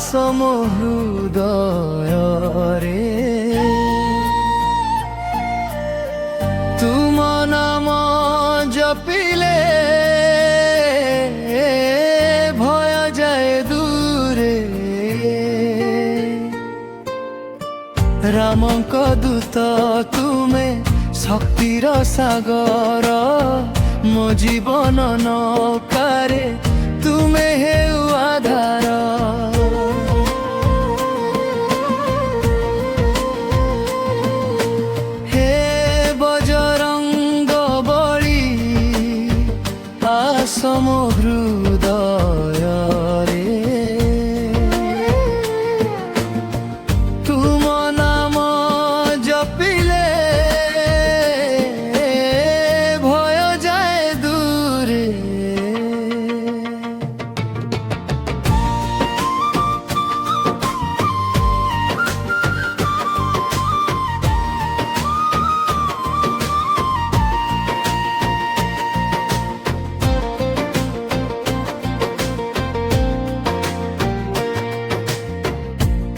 সম হৃদয়রে তুম নাম জপিলে ভয় যায় দূরে রামଙ୍କ দূତ ତୁମେ ଶକ୍ତିର ସାଗର ମୋ ଜୀବନ ନୌକାରେ ତୁମେ ହେଉ ଆଧାର ହେ ବଜରଙ୍ଗ ବଳି ଆସ ମୋ ହୃଦୟରେ ତୁମ ନାମ ଜପିଲେ ଭୟ ଯାଏ ଦୂରେ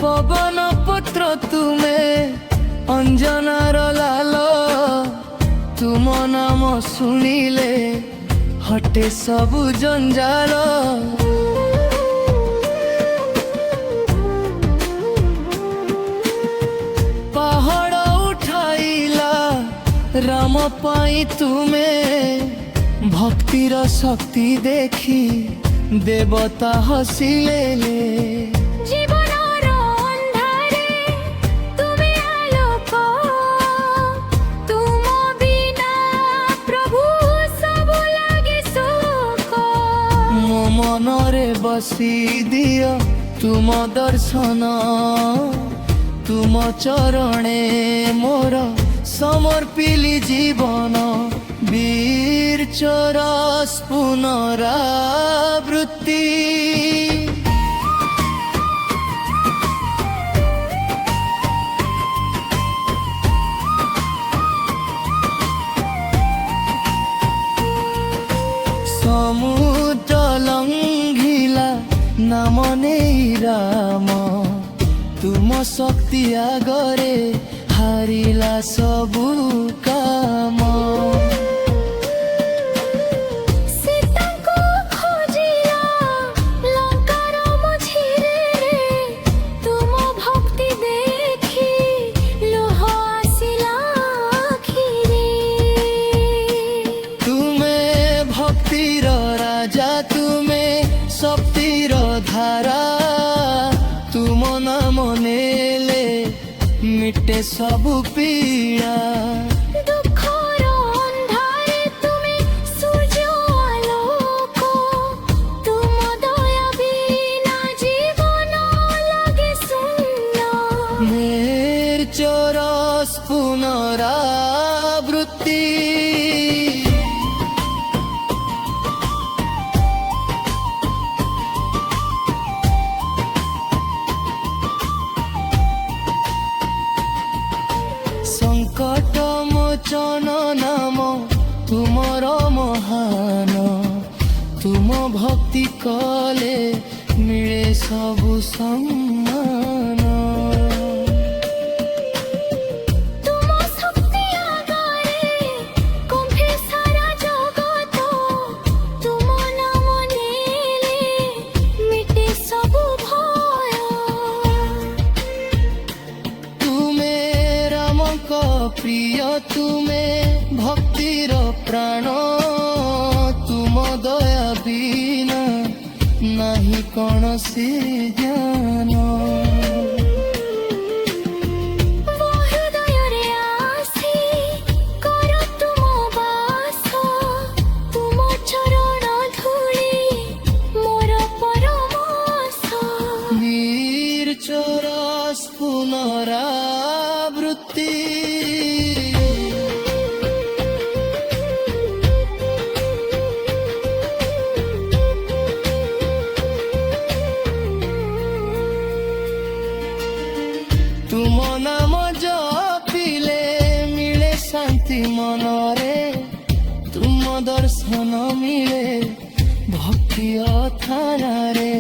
পবন পুত্র তুমে অঞ্জনার লাল তুম নাম শুনিলে হটে সবু জঞ্জাল পাহাড় উঠাইলা রাম পাই তুমে ভক্তির শক্তি দেখি দেবতা হসিলে জীবনর অন্ধারে তুমি আলোক তুম বিনা প্রভু সবু লাগে শোক ମୋ ମନରେ ବସି ଦିଅ ତୁମ ଦର୍ଶନ ତୁମ ଚରଣେ ମୋର ସମର୍ପିଲି ଜୀବନ ବୀର ଚୋରସ ପୁନରାବୃତ୍ତି সমুদ্র লঙ্ঘিলা নাম নেই রাম তুম শক্তি আগরে হারিলা সবু কাম সীতাଙ୍କୁ খোঁজিলা লঙ্কার মঝিরে তুম ভক্তি দেখি লোহ আসিলা আখিরে তুমে ভক্তির রাজা তুমে শক্তির ধারা তুম নাম নেলে মিটে সবু পীড়া দুঃখর অন্ধারে তুমি সূর্য আলোক তুম দয়া বিনা জীবন লাগে শূন্য মের চোরস পুনরাবৃত্তি সংকট মোচন নাম তুমর মহান তুম ভক্তি কলে মিলে সবু সম্মান তুম শক্তি আগারে কম্পে সারা জগত তুম নাম নেলে মিটে সবু ভয় তুমে রামଙ୍କ প্রিয় তুমে ভক্তির প্রাণ তুম দয়া বিনা নাহি কৌণসি জ্ঞান ମୋ ହୃଦୟରେ ଆସି କର ତୁମ ବାସ ତୁମ ଚରଣ ଧୂଳି ମୋର ପରମାସ বীর চোরস পুনরাবৃত্তি তুম নাম জপিলে মিলে শান্তি মনরে তুম দর্শন মিলে ভক্তি অথানারে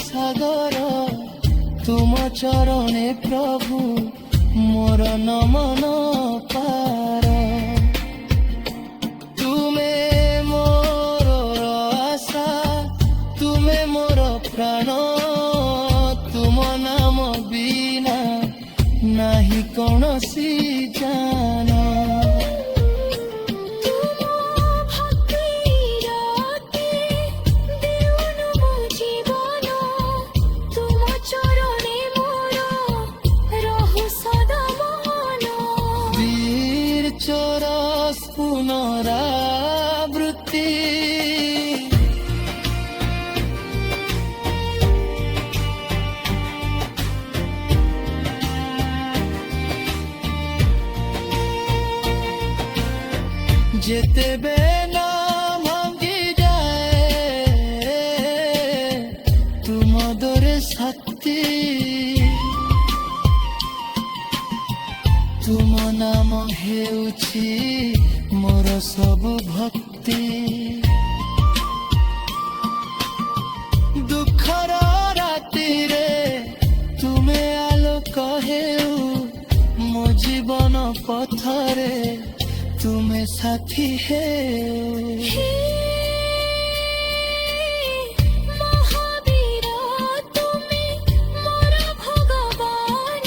ସାଗର ତୁମ ଚରଣେ ପ୍ରଭୁ ମୋର ନମନ ପାର ତୁମେ ମୋର ଆଶା ତୁମେ ମୋର ପ୍ରାଣ ତୁମ ନାମ ବିନା ନାହିଁ କୌଣସି ଜାନ ତୁମ ଭକ୍ତିରତେ ଦେଉନୁ ମୋ ଜୀବନ ତୁମ ଚରଣେ ମୋର ରହୁ ସଦା ମନ ବୀର ଚୋରସ ପୁନରାବୃତ୍ତି ଯେତେବେଳେ ଭାଙ୍ଗି ଯାଏ ତୁମ ଦରେ ଶକ୍ତି ତୁମ ନାମ ହେଉଛି ମୋର ସବୁ ଭକ୍ତି ଦୁଃଖର ରାତିରେ ତୁମେ ଆଲୋକ ହେଉ ମୋ ଜୀବନ ପଥରେ ତୁମେ ସାଥୀ ହେଉ ହେ ମହାବୀର ତୁମେ ମୋର ଭଗବାନ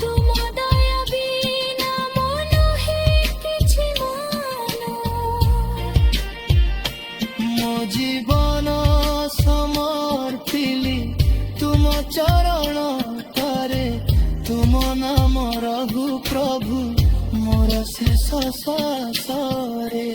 ତୁମ ଦୟା ବିନା ମନ ହେ କିଛି ମାନ ମୋ ଜୀବନ ସମର୍ପିଲି ତୁମ ଚରଣ ତରେ ତୁମ ନାମ ରହୁ ପ୍ରଭୁ ମୋର ଶେଷ ଶ୍ୱାସରେ